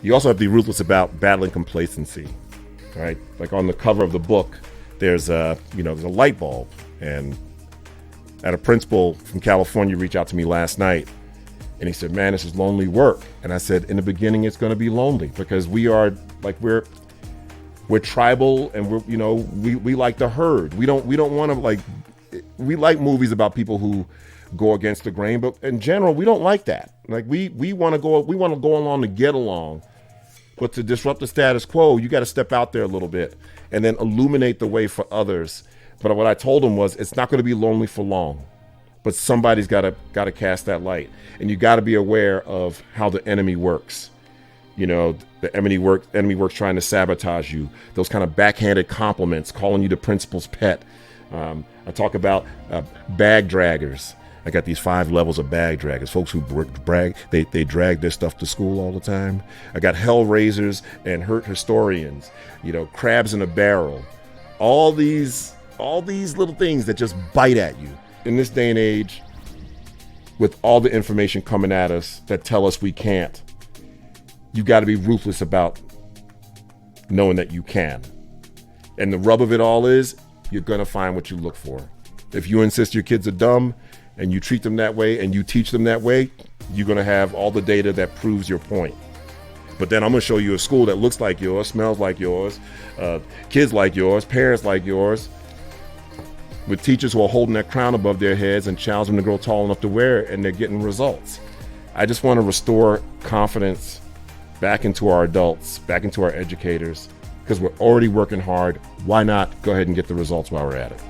You also have to be ruthless about battling complacency, right? Like on the cover of the book, there's there's a light bulb, and I had a principal from California reach out to me last night, and he said, "Man, this is lonely work." And I said, "In the beginning, it's going to be lonely because we're tribal, and we like the herd. We don't want to we like movies about people who go against the grain, but in general, we don't like that. Like we want to go along to get along, but to disrupt the status quo, you got to step out there a little bit and then illuminate the way for others." But what I told him was, it's not going to be lonely for long, but somebody's got to cast that light, and you got to be aware of how the enemy works. The enemy works trying to sabotage you. Those kind of backhanded compliments, calling you the principal's pet. I talk about bag draggers. I got these 5 levels of bag draggers, folks who brag, they drag their stuff to school all the time. I got hell raisers and hurt historians, crabs in a barrel. All these little things that just bite at you. In this day and age, with all the information coming at us that tell us we can't, you got to be ruthless about knowing that you can. And the rub of it all is, you're going to find what you look for. If you insist your kids are dumb and you treat them that way and you teach them that way, you're going to have all the data that proves your point. But then I'm going to show you a school that looks like yours, smells like yours, kids like yours, parents like yours, with teachers who are holding that crown above their heads and challenge them to grow tall enough to wear it, and they're getting results. I just want to restore confidence back into our adults, back into our educators, because we're already working hard. Why not go ahead and get the results while we're at it?